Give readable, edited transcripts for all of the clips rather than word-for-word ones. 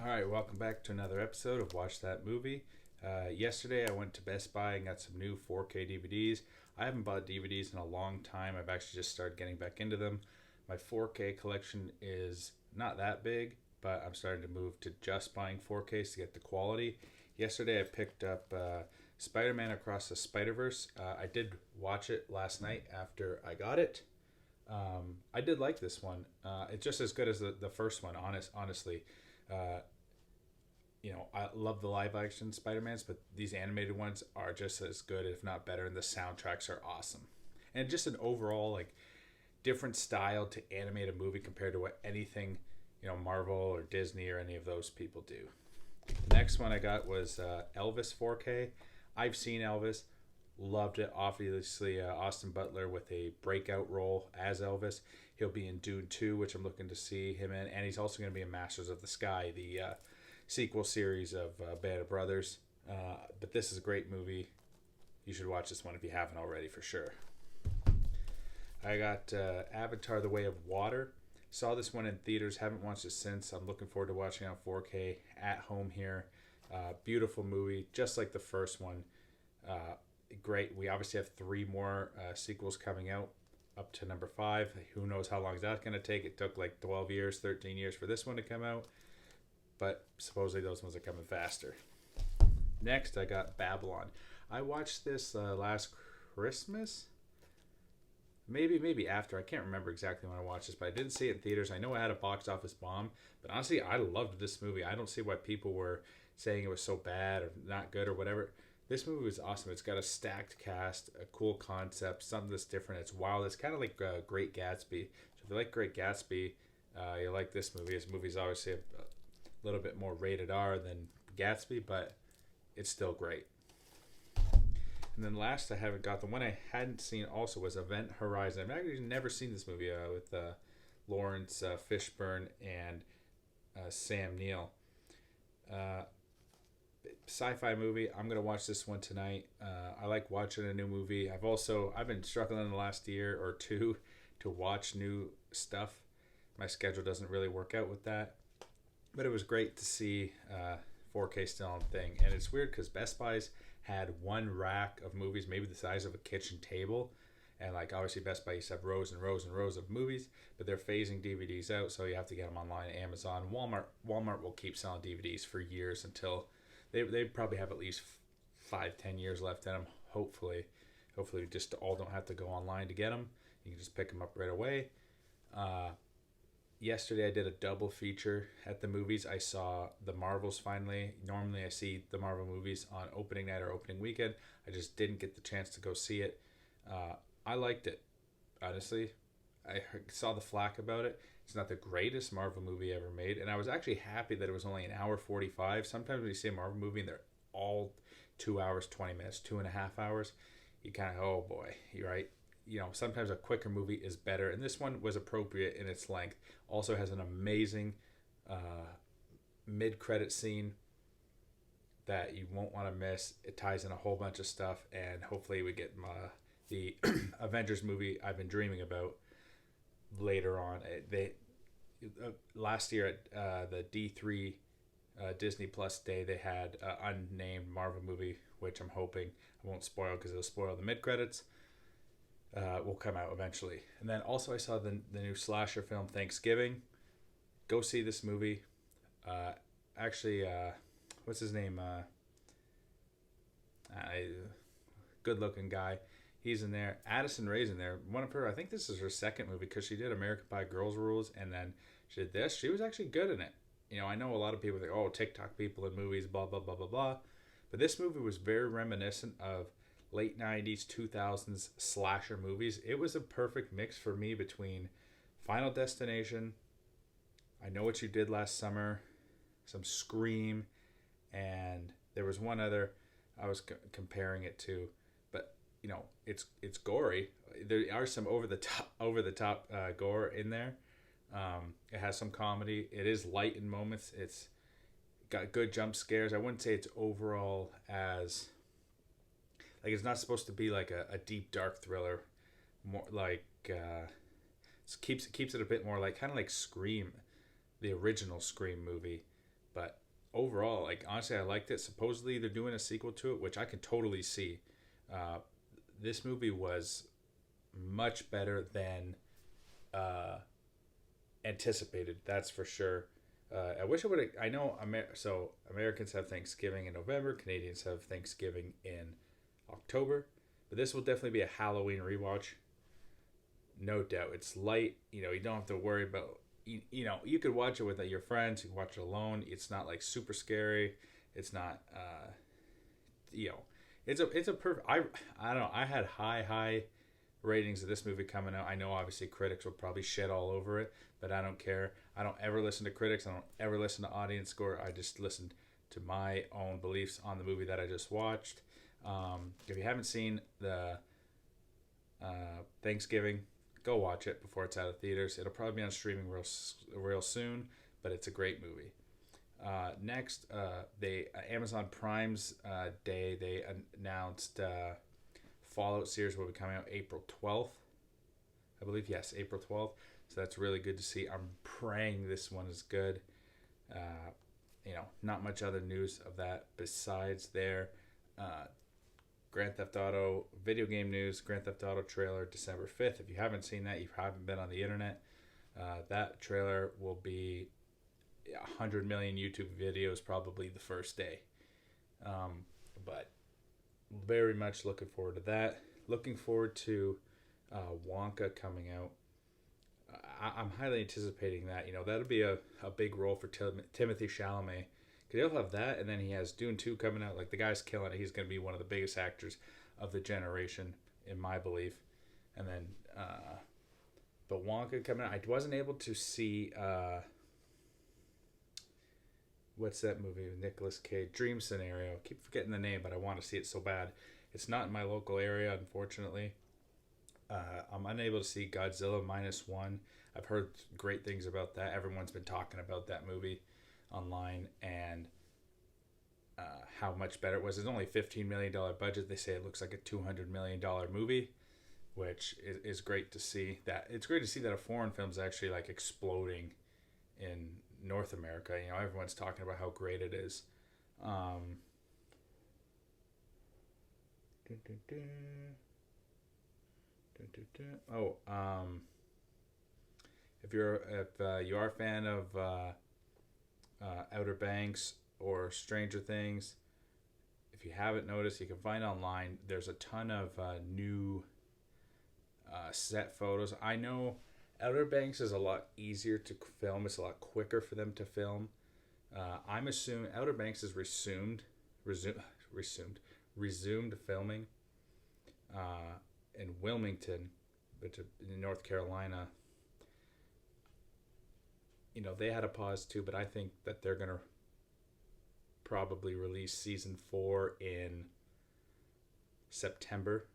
All right, welcome back to another episode of Watch That Movie. Yesterday, I went to Best Buy and got some new 4K DVDs. I haven't bought DVDs in a long time. I've actually just started getting back into them. My 4K collection is not that big, but I'm starting to move to just buying 4Ks to get the quality. Yesterday, I picked up Spider-Man Across the Spider-Verse. I did watch it last night after I got it. I did like this one. It's just as good as the first one, honestly. Uh, I love the live action Spider-Mans, but these animated ones are just as good, if not better, and the soundtracks are awesome. And just an overall, different style to animate a movie compared to what anything, Marvel or Disney or any of those people do. The next one I got was Elvis 4K. I've seen Elvis, loved it. Obviously, Austin Butler with a breakout role as Elvis. He'll be in Dune 2, which I'm looking to see him in, and he's also going to be in Masters of the Sky, the sequel series of Band of Brothers. But this is a great movie. You should watch this one if you haven't already, for sure. I got Avatar: The Way of Water. Saw this one in theaters. Haven't watched it since. I'm looking forward to watching it on 4K at home here. Beautiful movie, just like the first one. Great. We obviously have 3 more sequels coming out up to number 5. Who knows how long that's going to take. It took 12 years, 13 years for this one to come out. But supposedly those ones are coming faster. Next, I got Babylon. I watched this last Christmas. Maybe after. I can't remember exactly when I watched this, but I didn't see it in theaters. I know I had a box office bomb, but honestly, I loved this movie. I don't see why people were saying it was so bad or not good or whatever. This movie was awesome. It's got a stacked cast, a cool concept, something that's different. It's wild. It's kind of like Great Gatsby. So if you like Great Gatsby, you like this movie. This movie's obviously a little bit more rated R than Gatsby, but it's still great. And then last, I haven't got the one I hadn't seen also was Event Horizon. I've actually never seen this movie with Lawrence Fishburne and Sam Neill. Sci-fi movie. I'm gonna watch this one tonight. I like watching a new movie. I've been struggling in the last year or two to watch new stuff. My schedule doesn't really work out with that, but it was great to see 4K still on thing. And it's weird because Best Buy's had one rack of movies, maybe the size of a kitchen table, and obviously Best Buy used to have rows and rows and rows of movies, but they're phasing DVDs out, so you have to get them online. Amazon, Walmart will keep selling DVDs for years until they probably have at least 5-10 years left in them. Hopefully we just all don't have to go online to get them. You can just pick them up right away. Yesterday I did a double feature at the movies. I saw the Marvels finally. Normally I see the Marvel movies on opening night or opening weekend. I just didn't get the chance to go see it. I liked it, honestly. I saw the flack about it. It's not the greatest Marvel movie ever made, and I was actually happy that it was only an hour 45. Sometimes when you see a Marvel movie and they're all 2 hours 20 minutes, 2.5 hours, you kind of, oh boy, you're right. Sometimes a quicker movie is better, and this one was appropriate in its length. Also has an amazing mid-credit scene that you won't want to miss. It ties in a whole bunch of stuff, and hopefully we get the Avengers movie I've been dreaming about later on. Last year at the D3 Disney Plus Day, they had an unnamed Marvel movie, which I'm hoping I won't spoil because it'll spoil the mid-credits. Will come out eventually. And then also I saw the new slasher film Thanksgiving. Go see this movie. What's his name? Good looking guy. He's in there. Addison Rae's in there. I think this is her second movie because she did American Pie Girls Rules and then she did this. She was actually good in it. I know a lot of people think, oh, TikTok people in movies, blah, blah, blah, blah, blah. But this movie was very reminiscent of late 90s, 2000s slasher movies. It was a perfect mix for me between Final Destination, I Know What You Did Last Summer, some Scream, and there was one other I was comparing it to, but it's gory. There are some over the top gore in there. It has some comedy. It is light in moments. It's got good jump scares. I wouldn't say it's overall as it's not supposed to be like a deep dark thriller. More it keeps it a bit more kind of like Scream, the original Scream movie, But overall, like honestly, I liked it. Supposedly they're doing a sequel to it, which I can totally see. Uh, this movie was much better than uh, anticipated. That's for sure. I wish I would have. I know so Americans have Thanksgiving in November. Canadians have Thanksgiving in October. But this will definitely be a Halloween rewatch. No doubt. It's light. You don't have to worry about. You could watch it with your friends. You can watch it alone. It's not like super scary. It's not. You know, it's a perfect. I don't know. I had high ratings of this movie coming out. I know obviously critics will probably shit all over it, but I don't care. I don't ever listen to critics. I don't ever listen to audience score. I just listen to my own beliefs on the movie that I just watched. If you haven't seen the Thanksgiving, go watch it before it's out of theaters. It'll probably be on streaming real soon, but it's a great movie. Next, they Amazon Prime's day, they announced Fallout series will be coming out April 12th. I believe, yes, April 12th. So that's really good to see. I'm praying this one is good. Not much other news of that besides their Grand Theft Auto video game news. Grand Theft Auto trailer December 5th. If you haven't seen that, you haven't been on the internet. That trailer will be 100 million YouTube videos probably the first day. But very much looking forward to that. Looking forward to Wonka coming out. I'm highly anticipating that. That'll be a big role for Timothy Chalamet. Because he'll have that, and then he has Dune 2 coming out. Like, the guy's killing it. He's going to be one of the biggest actors of the generation, in my belief. And then, but Wonka coming out. I wasn't able to see, what's that movie with Nicolas Cage? Dream Scenario. I keep forgetting the name, but I want to see it so bad. It's not in my local area, unfortunately. I'm unable to see Godzilla -1. I've heard great things about that. Everyone's been talking about that movie online and how much better it was. It's only a $15 million budget. They say it looks like a $200 million movie, which is great to see. That it's great to see that a foreign film is actually like exploding in North America. Everyone's talking about how great it is. If you are a fan of Outer Banks or Stranger Things, if you haven't noticed, you can find online. There's a ton of new set photos. I know Outer Banks is a lot easier to film. It's a lot quicker for them to film. I'm assuming Outer Banks is resumed filming in Wilmington, which in North Carolina. They had a pause too, but I think that they're gonna probably release season 4 in September.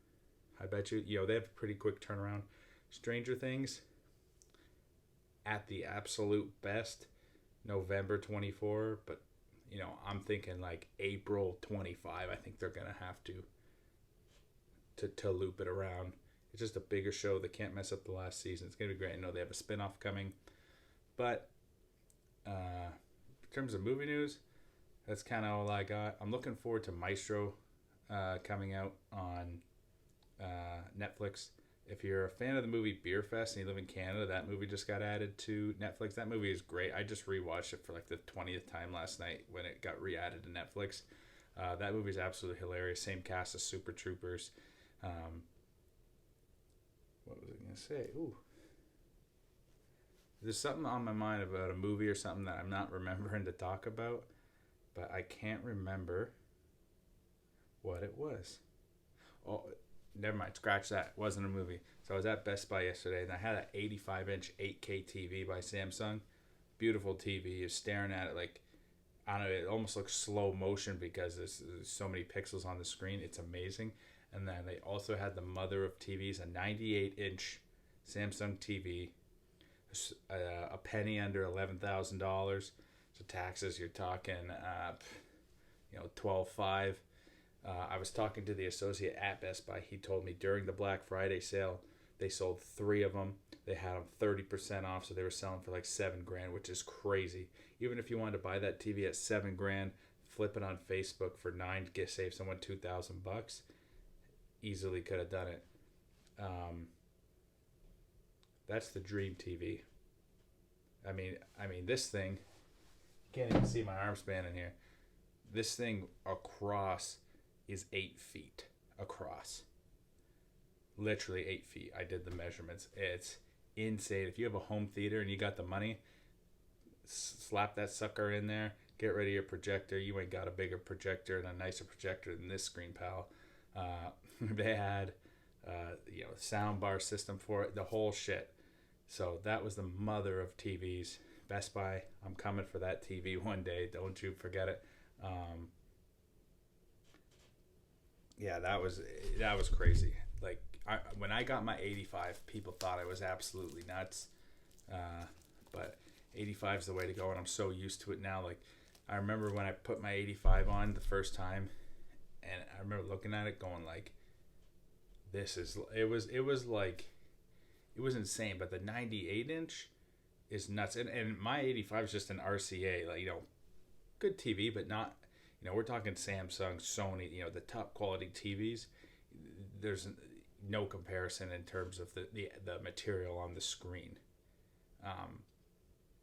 I bet you. They have a pretty quick turnaround. Stranger Things, at the absolute best, November 24, but I'm thinking like April 25. I think they're gonna have to loop it around. It's just a bigger show. They can't mess up the last season. It's gonna be great. I know they have a spinoff coming, but in terms of movie news, that's kind of all I got. I'm looking forward to Maestro coming out on Netflix. If you're a fan of the movie Beer Fest and you live in Canada, that movie just got added to Netflix. That movie is great. I just rewatched it for like the 20th time last night when it got re-added to Netflix. That movie is absolutely hilarious. Same cast as Super Troopers. What was I going to say? Ooh. There's something on my mind about a movie or something that I'm not remembering to talk about, but I can't remember what it was. Oh, never mind. Scratch that. It wasn't a movie. So I was at Best Buy yesterday, and I had an 85-inch 8K TV by Samsung. Beautiful TV. You're staring at it like, I don't know, it almost looks slow motion because there's so many pixels on the screen. It's amazing. And then they also had the mother of TVs, a 98-inch Samsung TV, a penny under $11,000. So taxes, you're talking, $12,500. I was talking to the associate at Best Buy. He told me during the Black Friday sale, They sold 3 of them. They had them 30% off, so they were selling for like 7 grand, which is crazy. Even if you wanted to buy that TV at 7 grand, flip it on Facebook for 9 to get save someone $2,000, easily could have done it. Um, that's the dream TV. I mean, this thing. You can't even see my arm span in here. This thing across is 8 feet across. Literally 8 feet. I did the measurements. It's insane. If you have a home theater and you got the money, slap that sucker in there. Get rid of your projector. You ain't got a bigger projector and a nicer projector than this screen, pal. They had, sound bar system for it, the whole shit. So that was the mother of TVs. Best Buy, I'm coming for that TV one day. Don't you forget it. Yeah, that was crazy. Like when I got my 85, people thought I was absolutely nuts. But 85 is the way to go, and I'm so used to it now. Like I remember when I put my 85 on the first time, and I remember looking at it going like, it was insane. But the 98-inch is nuts, and my 85 is just an RCA, like, good TV, but not, we're talking Samsung, Sony, the top quality TVs. There's no comparison in terms of the material on the screen.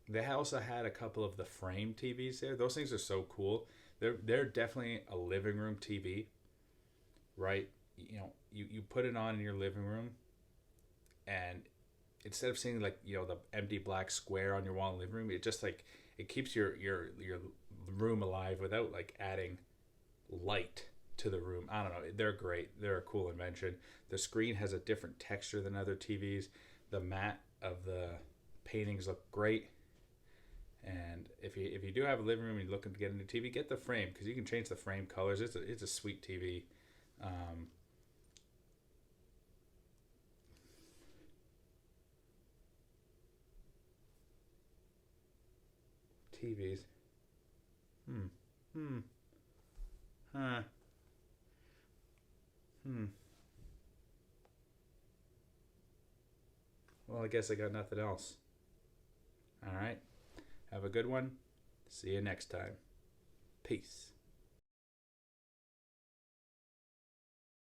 They also had a couple of the frame TVs there. Those things are so cool. They're definitely a living room TV, right? You put it on in your living room, and instead of seeing like the empty black square on your wall in the living room, it just like it keeps your room alive without like adding light to the room. I don't know. They're great. They're a cool invention. The screen has a different texture than other TVs. The matte of the paintings look great. And if you do have a living room and you're looking to get a new TV, get the frame, because you can change the frame colors. It's a sweet TV. TVs. Hmm. Hmm. Huh. Hmm. Well, I guess I got nothing else. All right. Have a good one. See you next time. Peace.